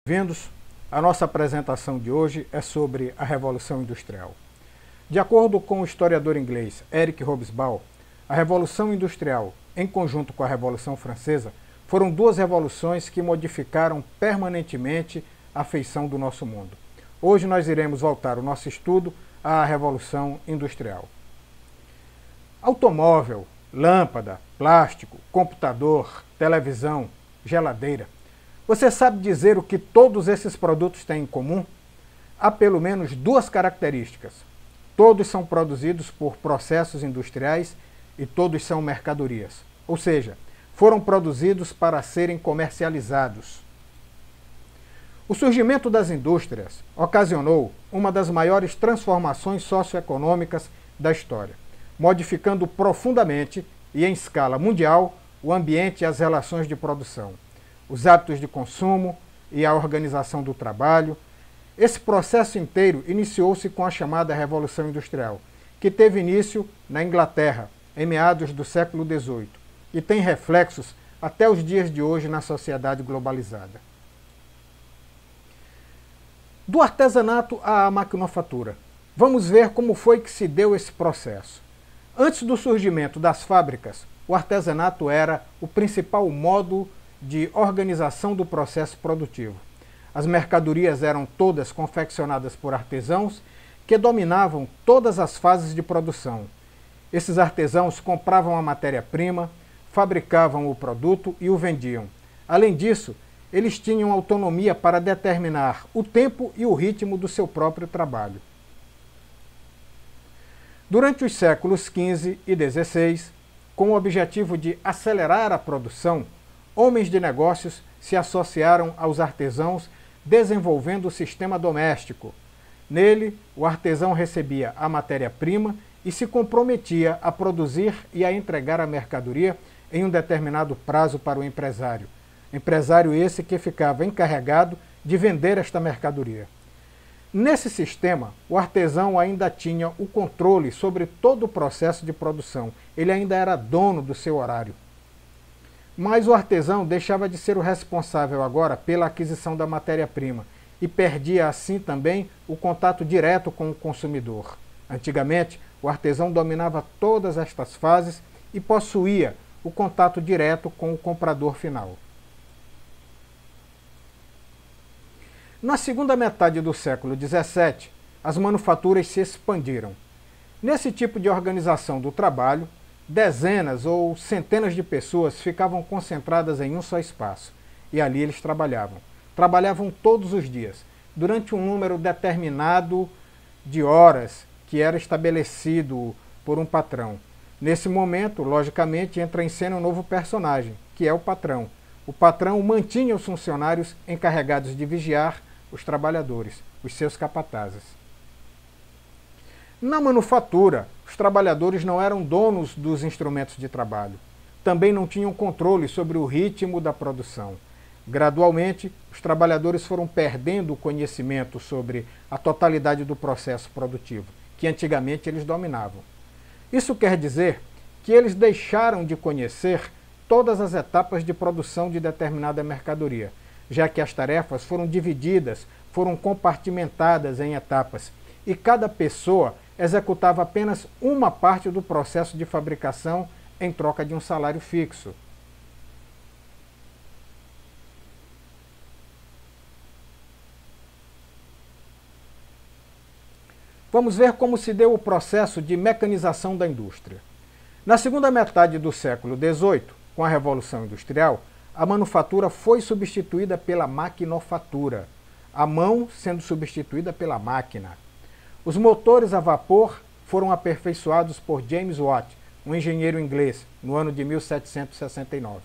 Bem-vindos. A nossa apresentação de hoje é sobre a Revolução Industrial. De acordo com o historiador inglês Eric Hobsbawm, a Revolução Industrial, em conjunto com a Revolução Francesa, foram duas revoluções que modificaram permanentemente a feição do nosso mundo. Hoje nós iremos voltar o nosso estudo à Revolução Industrial. Automóvel, lâmpada, plástico, computador, televisão, geladeira. Você sabe dizer o que todos esses produtos têm em comum? Há pelo menos duas características. Todos são produzidos por processos industriais e todos são mercadorias. Ou seja, foram produzidos para serem comercializados. O surgimento das indústrias ocasionou uma das maiores transformações socioeconômicas da história, modificando profundamente e em escala mundial o ambiente e as relações de produção, os hábitos de consumo e a organização do trabalho. Esse processo inteiro iniciou-se com a chamada Revolução Industrial, que teve início na Inglaterra, em meados do século XVIII, e tem reflexos até os dias de hoje na sociedade globalizada. Do artesanato à maquinofatura. Vamos ver como foi que se deu esse processo. Antes do surgimento das fábricas, o artesanato era o principal modo de organização do processo produtivo. As mercadorias eram todas confeccionadas por artesãos que dominavam todas as fases de produção. Esses artesãos compravam a matéria-prima, fabricavam o produto e o vendiam. Além disso, eles tinham autonomia para determinar o tempo e o ritmo do seu próprio trabalho. Durante os séculos XV e XVI, com o objetivo de acelerar a produção, homens de negócios se associaram aos artesãos, desenvolvendo o sistema doméstico. Nele, o artesão recebia a matéria-prima e se comprometia a produzir e a entregar a mercadoria em um determinado prazo para o empresário. Empresário esse que ficava encarregado de vender esta mercadoria. Nesse sistema, o artesão ainda tinha o controle sobre todo o processo de produção. Ele ainda era dono do seu horário. Mas o artesão deixava de ser o responsável agora pela aquisição da matéria-prima e perdia assim também o contato direto com o consumidor. Antigamente, o artesão dominava todas estas fases e possuía o contato direto com o comprador final. Na segunda metade do século XVII, as manufaturas se expandiram. Nesse tipo de organização do trabalho, dezenas ou centenas de pessoas ficavam concentradas em um só espaço, e ali eles trabalhavam. Trabalhavam todos os dias, durante um número determinado de horas que era estabelecido por um patrão. Nesse momento, logicamente, entra em cena um novo personagem, que é o patrão. O patrão mantinha os funcionários encarregados de vigiar os trabalhadores, os seus capatazes. Na manufatura, os trabalhadores não eram donos dos instrumentos de trabalho. Também não tinham controle sobre o ritmo da produção. Gradualmente, os trabalhadores foram perdendo o conhecimento sobre a totalidade do processo produtivo, que antigamente eles dominavam. Isso quer dizer que eles deixaram de conhecer todas as etapas de produção de determinada mercadoria, já que as tarefas foram divididas, foram compartimentadas em etapas, e cada pessoa executava apenas uma parte do processo de fabricação em troca de um salário fixo. Vamos ver como se deu o processo de mecanização da indústria. Na segunda metade do século XVIII, com a Revolução Industrial, a manufatura foi substituída pela maquinofatura, a mão sendo substituída pela máquina. Os motores a vapor foram aperfeiçoados por James Watt, um engenheiro inglês, no ano de 1769.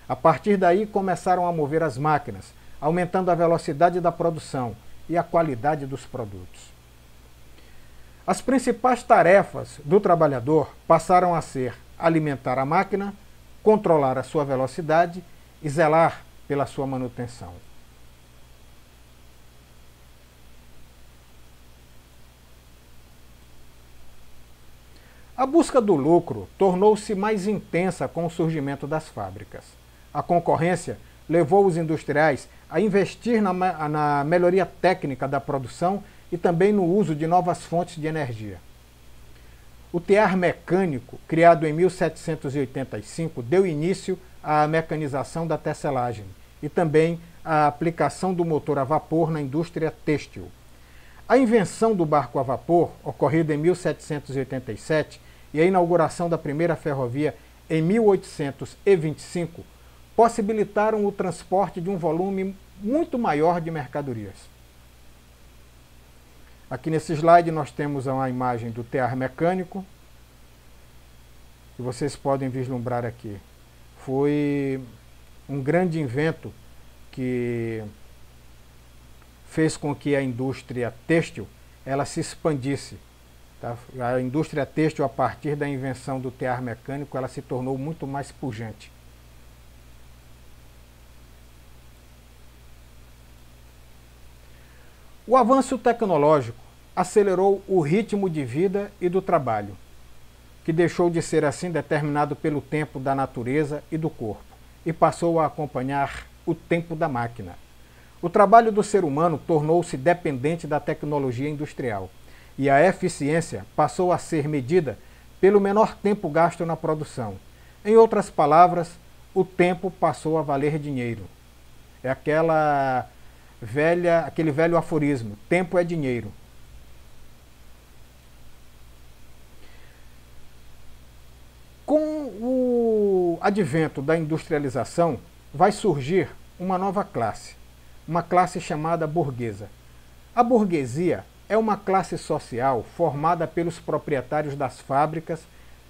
A partir daí começaram a mover as máquinas, aumentando a velocidade da produção e a qualidade dos produtos. As principais tarefas do trabalhador passaram a ser alimentar a máquina, controlar a sua velocidade e zelar pela sua manutenção. A busca do lucro tornou-se mais intensa com o surgimento das fábricas. A concorrência levou os industriais a investir na melhoria técnica da produção e também no uso de novas fontes de energia. O tear mecânico, criado em 1785, deu início à mecanização da tecelagem e também à aplicação do motor a vapor na indústria têxtil. A invenção do barco a vapor, ocorrida em 1787, e a inauguração da primeira ferrovia em 1825, possibilitaram o transporte de um volume muito maior de mercadorias. Aqui nesse slide nós temos uma imagem do tear mecânico, que vocês podem vislumbrar aqui. Foi um grande invento que fez com que a indústria têxtil ela se expandisse. Tá? A indústria têxtil, a partir da invenção do tear mecânico, ela se tornou muito mais pujante. O avanço tecnológico acelerou o ritmo de vida e do trabalho, que deixou de ser assim determinado pelo tempo da natureza e do corpo, e passou a acompanhar o tempo da máquina. O trabalho do ser humano tornou-se dependente da tecnologia industrial, e a eficiência passou a ser medida pelo menor tempo gasto na produção. Em outras palavras, o tempo passou a valer dinheiro. É aquele velho aforismo: tempo é dinheiro. Com o advento da industrialização, vai surgir uma nova classe, uma classe chamada burguesa. A burguesia é uma classe social formada pelos proprietários das fábricas,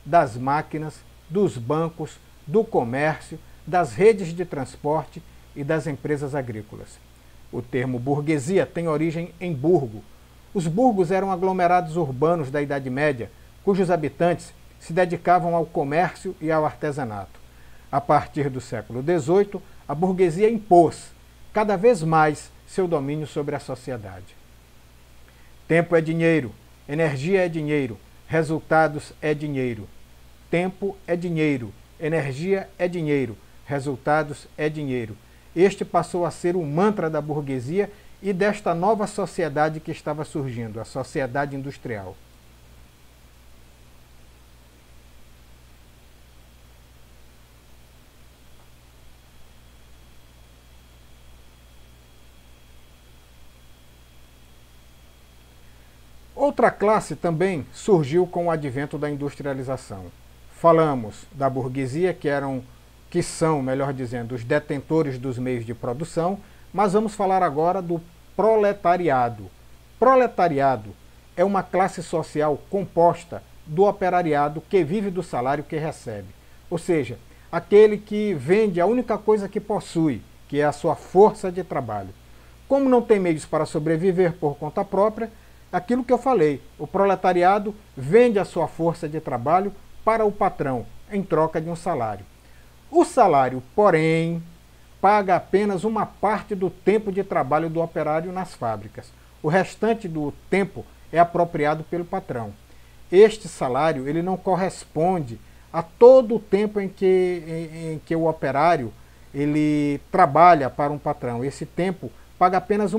das máquinas, dos bancos, do comércio, das redes de transporte e das empresas agrícolas. O termo burguesia tem origem em burgo. Os burgos eram aglomerados urbanos da Idade Média, cujos habitantes se dedicavam ao comércio e ao artesanato. A partir do século XVIII, a burguesia impôs cada vez mais seu domínio sobre a sociedade. Tempo é dinheiro, energia é dinheiro, resultados é dinheiro. Tempo é dinheiro, energia é dinheiro, resultados é dinheiro. Este passou a ser o mantra da burguesia e desta nova sociedade que estava surgindo, a sociedade industrial. Outra classe também surgiu com o advento da industrialização. Falamos da burguesia, que são, melhor dizendo, os detentores dos meios de produção, mas vamos falar agora do proletariado. Proletariado é uma classe social composta do operariado que vive do salário que recebe. Ou seja, aquele que vende a única coisa que possui, que é a sua força de trabalho. Como não tem meios para sobreviver por conta própria, aquilo que eu falei, o proletariado vende a sua força de trabalho para o patrão, em troca de um salário. O salário, porém, paga apenas uma parte do tempo de trabalho do operário nas fábricas. O restante do tempo é apropriado pelo patrão. Este salário ele não corresponde a todo o tempo em que o operário ele trabalha para um patrão. Esse tempo paga apenas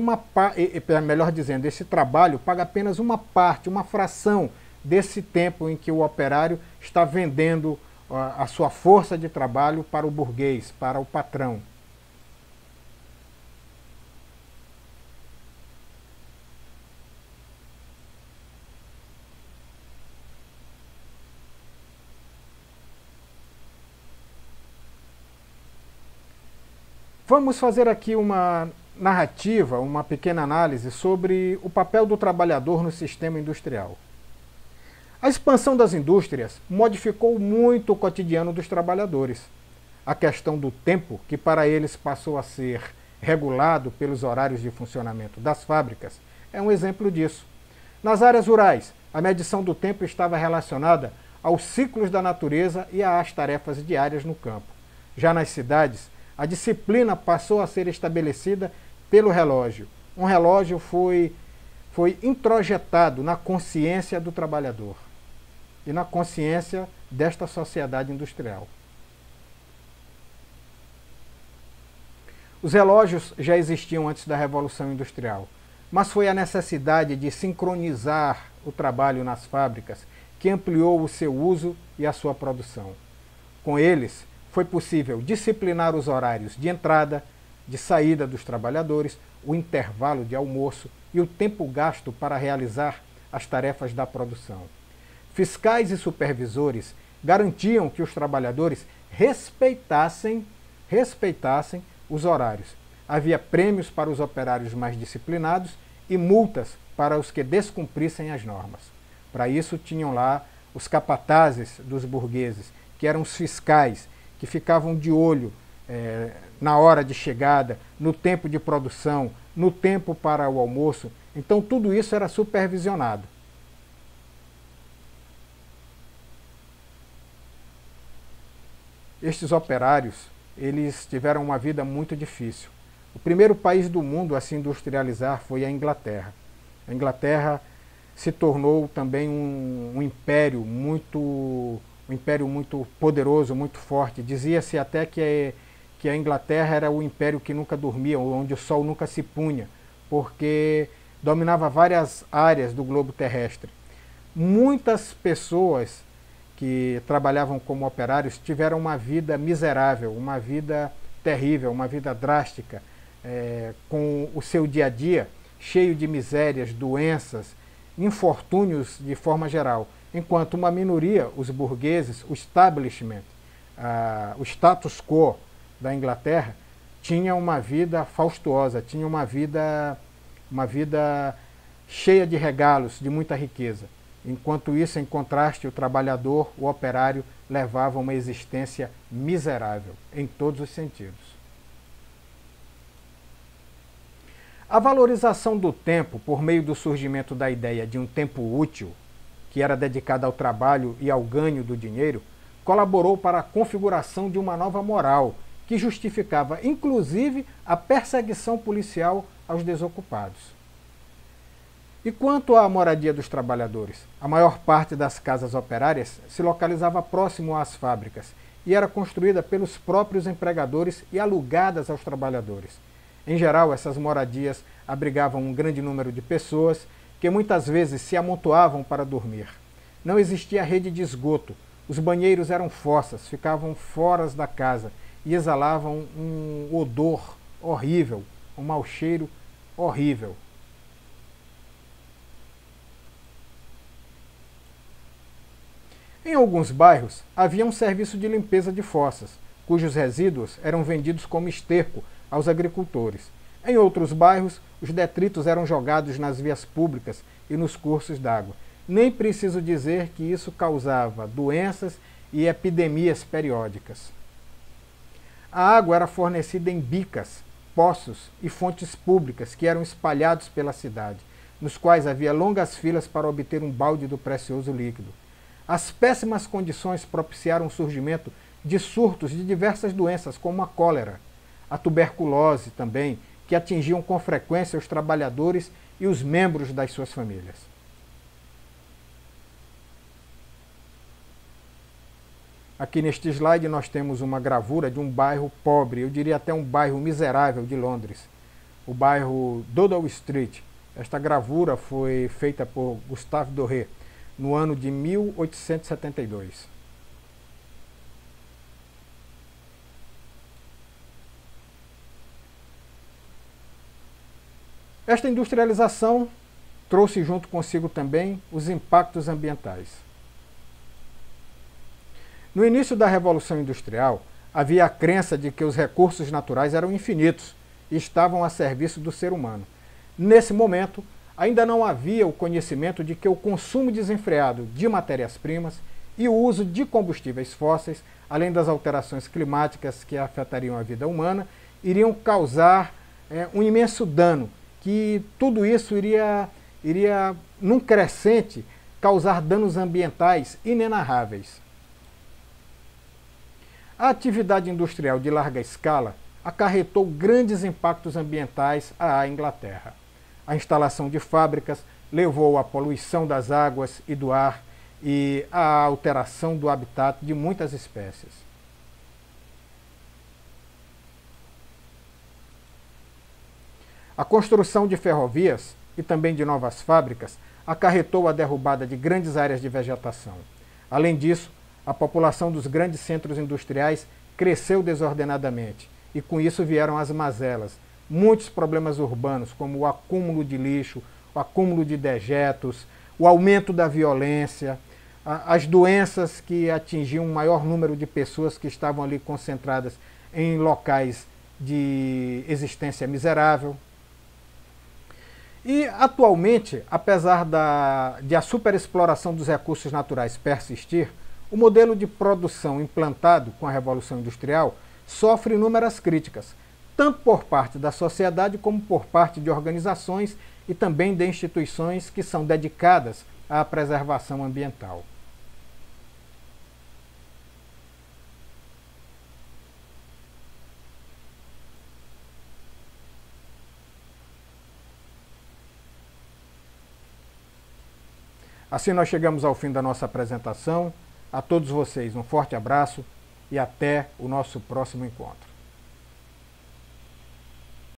melhor dizendo, esse trabalho paga apenas uma parte, uma fração desse tempo em que o operário está vendendo a sua força de trabalho para o burguês, para o patrão. Vamos fazer aqui uma narrativa, uma pequena análise sobre o papel do trabalhador no sistema industrial. A expansão das indústrias modificou muito o cotidiano dos trabalhadores. A questão do tempo, que para eles passou a ser regulado pelos horários de funcionamento das fábricas, é um exemplo disso. Nas áreas rurais, a medição do tempo estava relacionada aos ciclos da natureza e às tarefas diárias no campo. Já nas cidades, a disciplina passou a ser estabelecida pelo relógio. Um relógio foi introjetado na consciência do trabalhador e na consciência desta sociedade industrial. Os relógios já existiam antes da Revolução Industrial, mas foi a necessidade de sincronizar o trabalho nas fábricas que ampliou o seu uso e a sua produção. Com eles, foi possível disciplinar os horários de entrada, de saída dos trabalhadores, o intervalo de almoço e o tempo gasto para realizar as tarefas da produção. Fiscais e supervisores garantiam que os trabalhadores respeitassem os horários. Havia prêmios para os operários mais disciplinados e multas para os que descumprissem as normas. Para isso tinham lá os capatazes dos burgueses, que eram os fiscais, que ficavam de olho na hora de chegada, no tempo de produção, no tempo para o almoço. Então tudo isso era supervisionado. Estes operários, eles tiveram uma vida muito difícil. O primeiro país do mundo a se industrializar foi a Inglaterra. A Inglaterra se tornou também um império muito poderoso, muito forte. Dizia-se até que a Inglaterra era o império que nunca dormia, onde o sol nunca se punha, porque dominava várias áreas do globo terrestre. Muitas pessoas que trabalhavam como operários tiveram uma vida miserável, uma vida terrível, uma vida drástica, com o seu dia a dia cheio de misérias, doenças, infortúnios de forma geral, enquanto uma minoria, os burgueses, o establishment, o status quo da Inglaterra, tinha uma vida faustuosa, tinha uma vida cheia de regalos, de muita riqueza. Enquanto isso, em contraste, o trabalhador, o operário, levava uma existência miserável, em todos os sentidos. A valorização do tempo, por meio do surgimento da ideia de um tempo útil, que era dedicado ao trabalho e ao ganho do dinheiro, colaborou para a configuração de uma nova moral, que justificava, inclusive, a perseguição policial aos desocupados. E quanto à moradia dos trabalhadores? A maior parte das casas operárias se localizava próximo às fábricas e era construída pelos próprios empregadores e alugadas aos trabalhadores. Em geral, essas moradias abrigavam um grande número de pessoas que muitas vezes se amontoavam para dormir. Não existia rede de esgoto, os banheiros eram fossas, ficavam fora da casa e exalavam um odor horrível, um mau cheiro horrível. Em alguns bairros, havia um serviço de limpeza de fossas, cujos resíduos eram vendidos como esterco aos agricultores. Em outros bairros, os detritos eram jogados nas vias públicas e nos cursos d'água. Nem preciso dizer que isso causava doenças e epidemias periódicas. A água era fornecida em bicas, poços e fontes públicas que eram espalhados pela cidade, nos quais havia longas filas para obter um balde do precioso líquido. As péssimas condições propiciaram o surgimento de surtos de diversas doenças, como a cólera, a tuberculose também, que atingiam com frequência os trabalhadores e os membros das suas famílias. Aqui neste slide nós temos uma gravura de um bairro pobre, eu diria até um bairro miserável de Londres, o bairro Dowdall Street. Esta gravura foi feita por Gustave Doré no ano de 1872. Esta industrialização trouxe junto consigo também os impactos ambientais. No início da Revolução Industrial, havia a crença de que os recursos naturais eram infinitos e estavam a serviço do ser humano. Nesse momento, ainda não havia o conhecimento de que o consumo desenfreado de matérias-primas e o uso de combustíveis fósseis, além das alterações climáticas que afetariam a vida humana, iriam causar um imenso dano, que tudo isso iria, num crescente, causar danos ambientais inenarráveis. A atividade industrial de larga escala acarretou grandes impactos ambientais à Inglaterra. A instalação de fábricas levou à poluição das águas e do ar e à alteração do habitat de muitas espécies. A construção de ferrovias e também de novas fábricas acarretou a derrubada de grandes áreas de vegetação. Além disso, a população dos grandes centros industriais cresceu desordenadamente e com isso vieram as mazelas, muitos problemas urbanos, como o acúmulo de lixo, o acúmulo de dejetos, o aumento da violência, as doenças que atingiam um maior número de pessoas que estavam ali concentradas em locais de existência miserável. E, atualmente, apesar de a superexploração dos recursos naturais persistir, o modelo de produção implantado com a Revolução Industrial sofre inúmeras críticas, tanto por parte da sociedade como por parte de organizações e também de instituições que são dedicadas à preservação ambiental. Assim nós chegamos ao fim da nossa apresentação. A todos vocês um forte abraço e até o nosso próximo encontro.